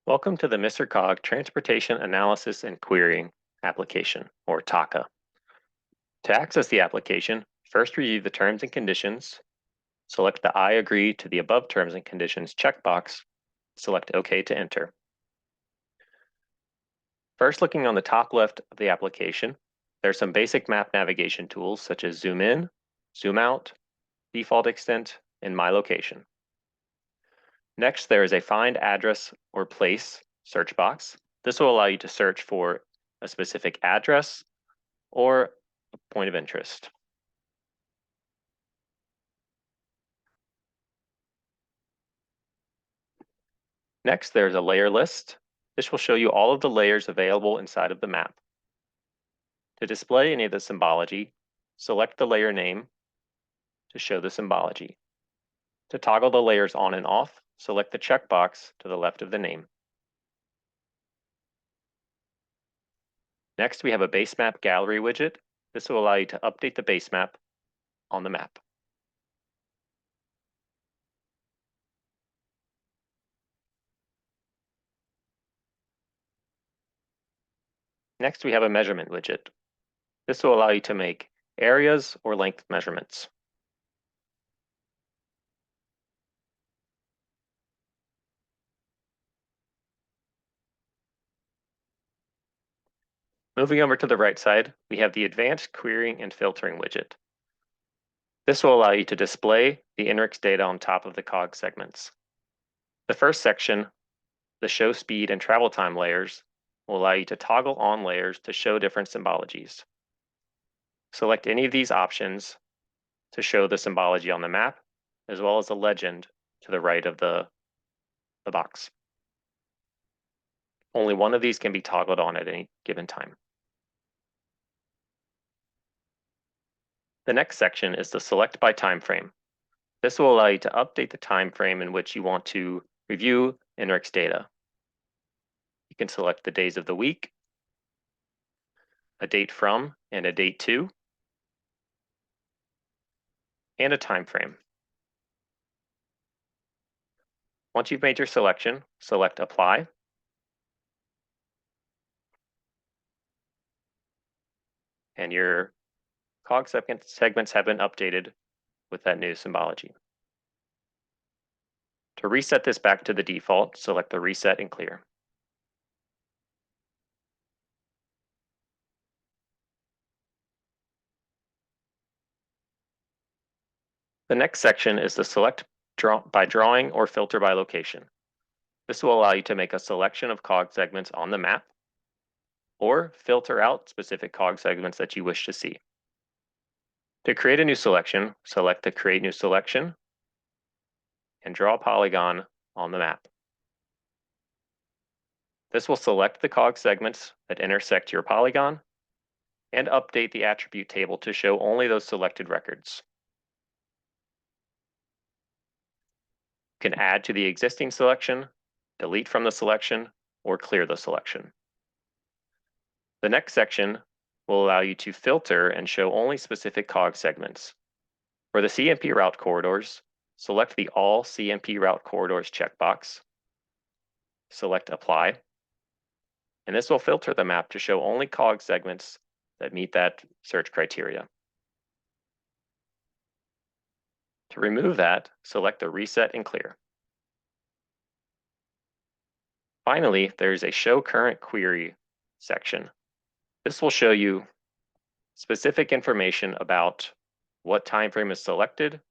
Welcome to the Mr. Cog Transportation Analysis and Querying application, or TAQA. To access the application, first review the terms and conditions, select the I agree to the above terms and conditions checkbox, select OK to enter. First, looking on the top left of the application, there's some basic map navigation tools such as zoom in, zoom out, default extent, and my location. Next, there is a find address or place search box. This will allow you to search for a specific address or a point of interest. Next, there's a layer list. This will show you all of the layers available inside of the map. To display any of the symbology, select the layer name to show the symbology. To toggle the layers on and off, select the checkbox to the left of the name. Next, we have a base map gallery widget. This will allow you to update the base map on the map. Next, we have a measurement widget. This will allow you to make areas or length measurements. Moving over to the right side, we have the Advanced Querying and Filtering widget. This will allow you to display the INRIX data on top of the COG segments. The first section, the Show Speed and Travel Time layers, will allow you to toggle on layers to show different symbologies. Select any of these options to show the symbology on the map, as well as the legend to the right of the box. Only one of these can be toggled on at any given time. The next section is the Select by Time Frame. This will allow you to update the time frame in which you want to review INRIX data. You can select the days of the week, a date from and a date to, and a time frame. Once you've made your selection, select Apply. And your COG segments have been updated with that new symbology. To reset this back to the default, select the Reset and Clear. The next section is the Select by Drawing or Filter by Location. This will allow you to make a selection of COG segments on the map, or filter out specific COG segments that you wish to see. To create a new selection, select the Create New Selection and draw a polygon on the map. This will select the COG segments that intersect your polygon and update the attribute table to show only those selected records. You can add to the existing selection, delete from the selection, or clear the selection. The next section will allow you to filter and show only specific COG segments. For the CMP route corridors, select the All CMP route corridors checkbox, select Apply, and this will filter the map to show only COG segments that meet that search criteria. To remove that, select the Reset and Clear. Finally, there's a Show Current Query section. This will show you specific information about what time frame is selected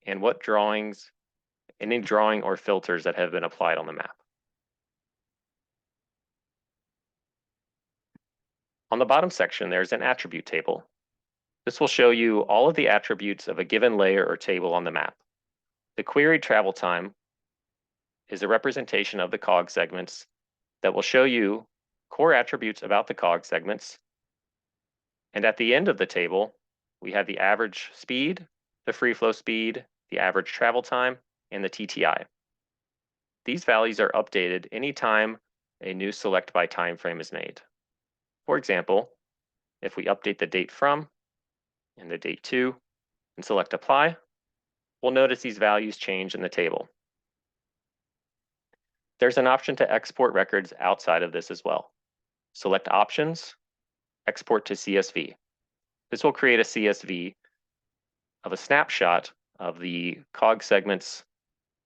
and what drawings, any drawing or filters that have been applied on the map. On the bottom section, there's an attribute table. This will show you all of the attributes of a given layer or table on the map. The queried travel time is a representation of the COG segments that will show you core attributes about the COG segments. And at the end of the table, we have the average speed, the free flow speed, the average travel time, and the TTI. These values are updated anytime a new select by time frame is made. For example, if we update the date from and the date to and select Apply, we'll notice these values change in the table. There's an option to export records outside of this as well. Select Options, Export to CSV. This will create a CSV of a snapshot of the cog segments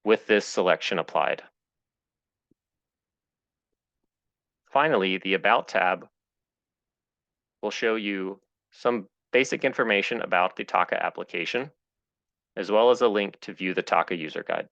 with this selection applied. Finally, the About tab will show you some basic information about the TAQA application, as well as a link to view the TAQA user guide.